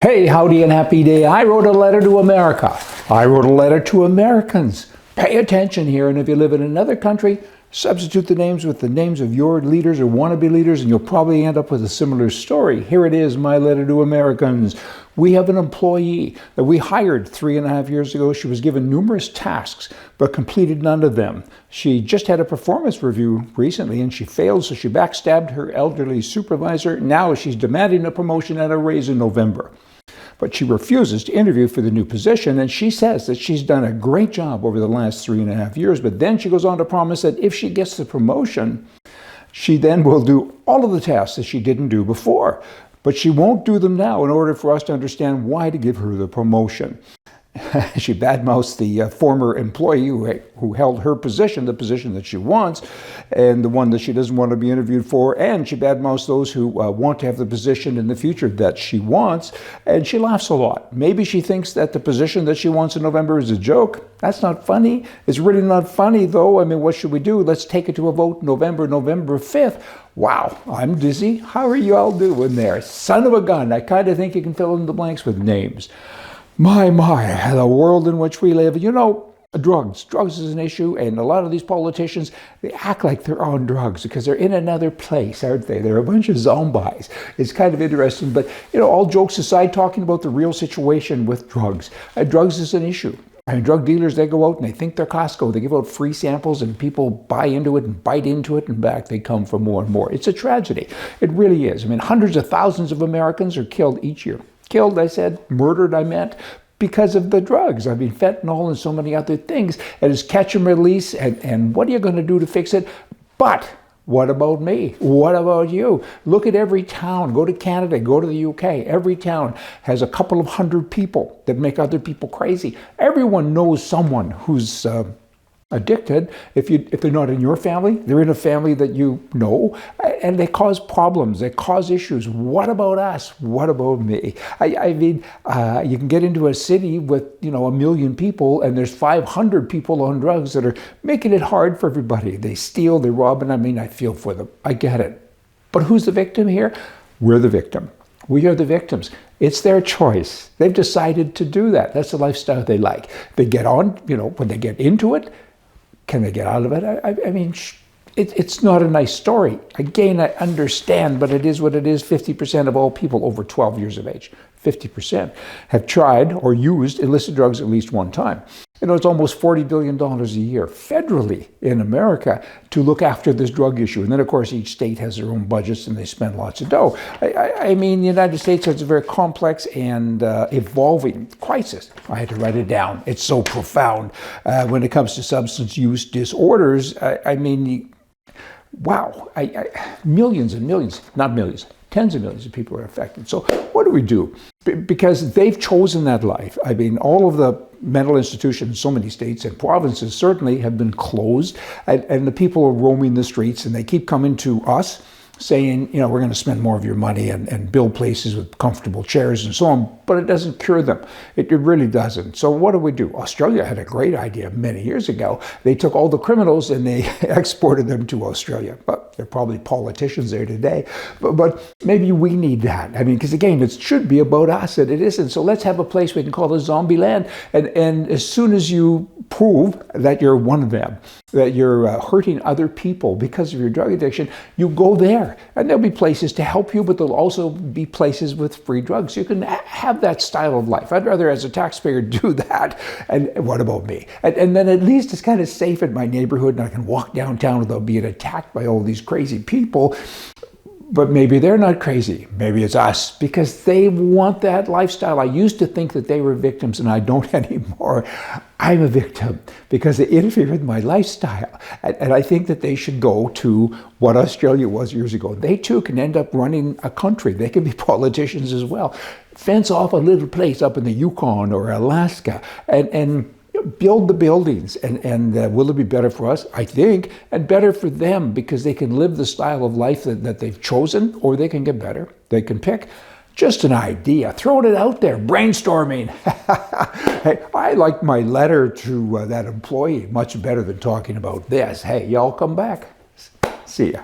Hey, howdy and happy day. I wrote a letter to America. I wrote a letter to Americans. Pay attention here, and if you live in another country, substitute the names with the names of your leaders or wannabe leaders, and you'll probably end up with a similar story. Here it is, my letter to Americans. We have an employee that we hired 3.5 years ago. She was given numerous tasks, but completed none of them. She just had a performance review recently, and she failed, so she backstabbed her elderly supervisor. Now she's demanding a promotion and a raise in November. But she refuses to interview for the new position, and she says that she's done a great job over the last 3.5 years, but then she goes on to promise that if she gets the promotion, she then will do all of the tasks that she didn't do before. But she won't do them now in order for us to understand why to give her the promotion. She badmouths the former employee who held her position, the position that she wants, and the one that she doesn't want to be interviewed for, and she badmouths those who want to have the position in the future that she wants, and she laughs a lot. Maybe she thinks that the position that she wants in November is a joke. That's not funny. It's really not funny, though. I mean, what should we do? Let's take it to a vote November 5th. Wow, I'm dizzy. How are you all doing there? Son of a gun. I kind of think you can fill in the blanks with names. My, the world in which we live. You know, drugs. Drugs is an issue, and a lot of these politicians, they act like they're on drugs because they're in another place, aren't they? They're a bunch of zombies. It's kind of interesting, but, you know, all jokes aside, talking about the real situation with drugs. Drugs is an issue. And drug dealers, they go out and they think they're Costco. They give out free samples and people buy into it and bite into it, and back they come for more and more. It's a tragedy. It really is. I mean, hundreds of thousands of Americans are killed each year. Killed, I said, murdered, I meant, because of the drugs. I mean, fentanyl and so many other things. And it's catch and release, and what are you going to do to fix it? But what about me? What about you? Look at every town. Go to Canada, go to the UK. Every town has a couple of hundred people that make other people crazy. Everyone knows someone who's addicted. If they're not in your family, they're in a family that you know, and they cause problems, they cause issues. What about us? What about me? I mean, you can get into a city with, you know, 1 million people, and there's 500 people on drugs that are making it hard for everybody. They steal, they rob, and I mean, I feel for them. I get it. But who's the victim here? We're the victim. We are the victims. It's their choice. They've decided to do that. That's the lifestyle they like. They get on, you know, when they get into it, can they get out of it? I mean, it's not a nice story. Again, I understand, but it is what it is. 50% of all people over 12 years of age, 50%, have tried or used illicit drugs at least one time. You know, it's almost $40 billion a year federally in America to look after this drug issue. And then, of course, each state has their own budgets and they spend lots of dough. I mean, the United States has a very complex and evolving crisis. I had to write it down. It's so profound. When it comes to substance use disorders, I mean, wow, millions and millions, not millions, tens of millions of people are affected. So what do we do? Because they've chosen that life. I mean, all of the mental institutions in so many states and provinces certainly have been closed, and the people are roaming the streets, and they keep coming to us saying, you know, we're going to spend more of your money and build places with comfortable chairs and so on, but it doesn't cure them. It really doesn't. So what do? Australia had a great idea many years ago. They took all the criminals and they exported them to Australia. But there are probably politicians there today. But maybe we need that. I mean, because again, it should be about us, and it isn't. So let's have a place we can call a zombie land. And as soon as you prove that you're one of them, that you're hurting other people because of your drug addiction, you go there. And there'll be places to help you, but there'll also be places with free drugs. You can have that style of life. I'd rather, as a taxpayer, do that. And what about me? And then at least it's kind of safe in my neighborhood, and I can walk downtown without being attacked by all these crazy people. But maybe they're not crazy. Maybe it's us, because they want that lifestyle. I used to think that they were victims, and I don't anymore. I'm a victim because they interfere with my lifestyle. And I think that they should go to what Australia was years ago. They too can end up running a country. They can be politicians as well. Fence off a little place up in the Yukon or Alaska and build the buildings, and will it be better for us? I think, and better for them, because they can live the style of life that they've chosen, or they can get better. They can pick. Just an idea, throwing it out there, brainstorming. Hey, I like my letter to that employee much better than talking about this. Hey, y'all come back. See ya.